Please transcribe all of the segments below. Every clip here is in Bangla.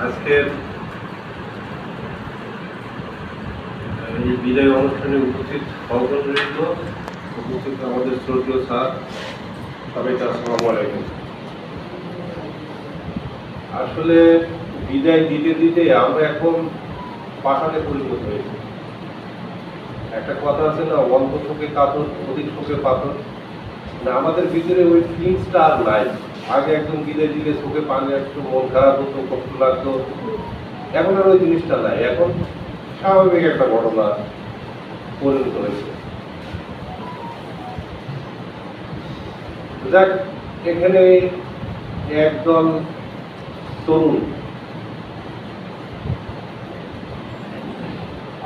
আজকের এই বিদায় অনুষ্ঠানে উপস্থিত আমাদের শ্রদ্ধেয় স্যার, সবাইকে আসসালামু আলাইকুম। আসলে বিদায় দিতে দিতে আমরা এখন পাঠাতে পরিণত হয়েছি। একটা কথা আছে না, অল্প শোকে কাতর অধিক শোকে পাথর। না, আমাদের ভিতরে ওই ফিলিংসটা আর নাই। আগে একদম বিদায় দিলে চোখে পানি আসতো, মন খারাপ হতো, কষ্ট লাগতো। এখন আর ওই জিনিসটা নাই। এখন স্বাভাবিক একটা ঘটনা পরিণত হয়েছে। যাক, এখানে একদল তরুণ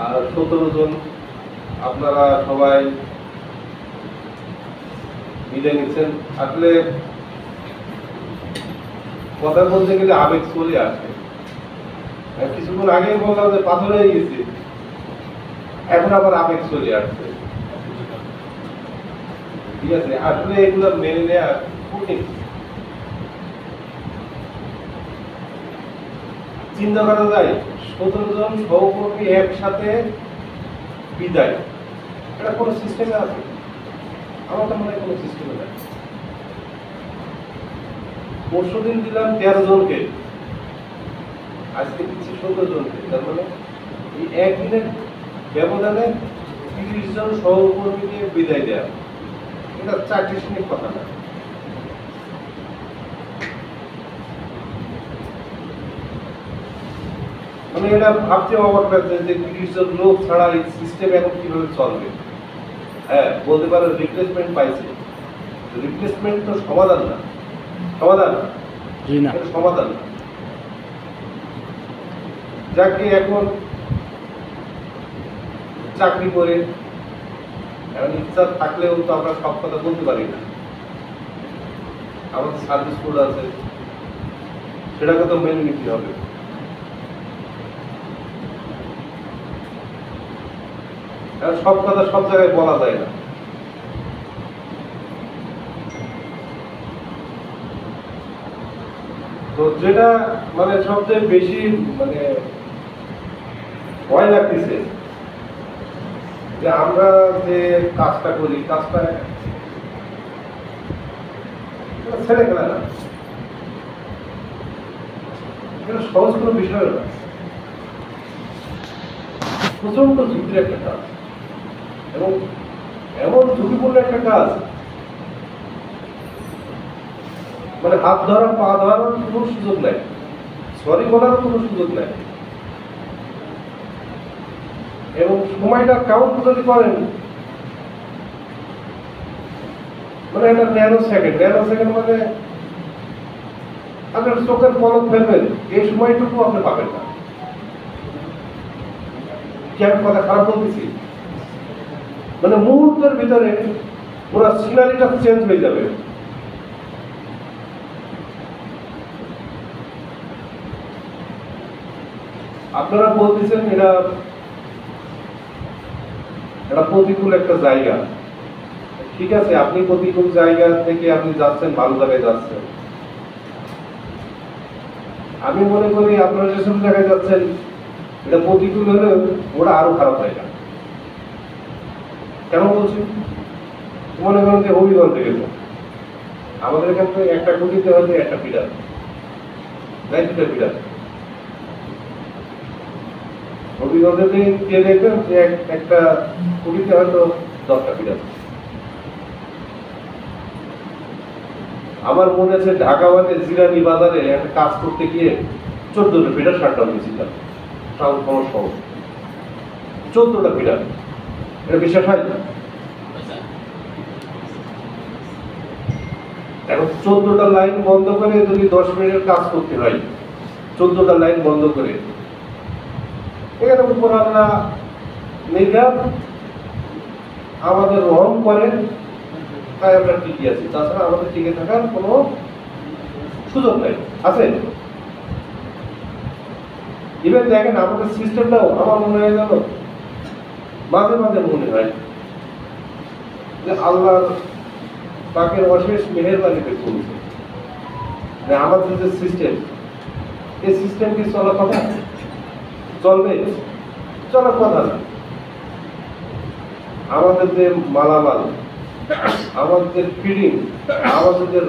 আর 17 জন আপনারা সবাই বিদায় নিচ্ছেন। আসলে কথা বলতে গেলে আবেগ চলে আসে। কিছুক্ষণ আগে বললাম যে পাথর হয়ে গেছে, এখন আবার আবেগ চলে আসছে। ঠিক আছে, আসলে এগুলো মেনে নেওয়া কঠিন। চিন্তা করা যায় 17 জন সহকর্মী একসাথে বিদায়, এটা কোনো সিস্টেমে আছে? আমার তো মনে হয় কোনো সিস্টেমে নাই। পরশুদিন দিলাম 13 জনকে, আজকে দিচ্ছি 17 জনকে। তার মানে এই একদিনের ব্যবধানে 30 জন সহকর্মীকে বিদায় দেওয়া, এটা চাকরির কথা না। মানে এটা ভাবতে অবাক লাগছে যে 30 জন লোক ছাড়া এই সিস্টেম এখন কিভাবে চলবে। হ্যাঁ, বলতে পারো রিপ্লেসমেন্ট পাইছে। রিপ্লেসমেন্ট তো সমাধান না। সমাধান সমাধান না। যাকে এখন চাকরি করে, এখন ইচ্ছা থাকলেও তো আমরা সব কথা বলতে পারি না। আমাদের সার্ভিস কোড আছে, সেটাকে তো মেনে নিতে হবে। সব কথা সব জায়গায় বলা যায় না। তো যেটা মানে সবচেয়ে বেশি মানে ভয় লাগতেছে যে আমরা যে কাজটা করি, কাজটা ছেড়ে গেলে না, এটা সহজ কোনো বিষয় না। প্রচন্ড ঝুঁকির একটা কাজ, এবং এমন ঝুঁকিপূর্ণ একটা কাজ, মানে হাত ধরা পা ধরার কোনো সুযোগ নাই, সরি বলার কোনো সুযোগ নাই। এবং সময়টা কাউন্ট যদি করেন, মানে একটা ন্যানো সেকেন্ড মানে আপনার চোখের পলক ফেলবেন, এই সময়টুকু আপনি পাবেন না। কি আমি কথা খারাপ বলতেছি? মানে মুহূর্তের ভিতরে পুরো সিনারিটা চেঞ্জ হয়ে যাবে। আপনারা বলতেছেন এটা প্রতিকূল একটা জায়গা। ঠিক আছে, আপনি প্রতিকূল জায়গা থেকে আপনি যাচ্ছেন, ভালো জায়গায় যাচ্ছেন। আমি মনে করি আপনারা যেসব জায়গায় যাচ্ছেন, এটা প্রতিকূল হলে ওটা আরো খারাপ জায়গা। কেন বলছি? মনে করেন যে হবিগঞ্জে গেল, আমাদের এখান থেকে একটা কুটিতে হয়তো একটা পিলার, নাই দুটা পিলার। হবিগঞ্জে গিয়ে দেখবেন যে একটা কুটিতে হয়তো 10টা পিলার। আমার মনে আছে ঢাকা বাদে জিরানি বাজারে একটা কাজ করতে গিয়ে 14টা পিলার শাটডাউন হয়েছিল। 14টা পিলার, এটা বিশ্বাস হয় না? এখন 14টা লাইন বন্ধ করে যদি 10 মিনিটের কাজ করতে হয়, 14টা লাইন বন্ধ করে, এখানে উপর আল্লাহ নির্ঘাত আমাদের রহম করেন, তাই আমরা টিকে আছি। তাছাড়া আমাদের টিকে থাকার কোনো সুযোগ নেই। আছে ইভেন দেখেন আমাদের সিস্টেমটাও, আমার মনে হয়ে গেল মাঝে মাঝে মনে হয় যে আল্লাহ তাকে অশেষ মেহেরবানিতে চলছে। আমাদের যে সিস্টেম, এই সিস্টেম কি চলার কথা? চলবে? চলার কথা না। আমাদের যে মালামাল, আমাদের ফিডিং, আমাদের যে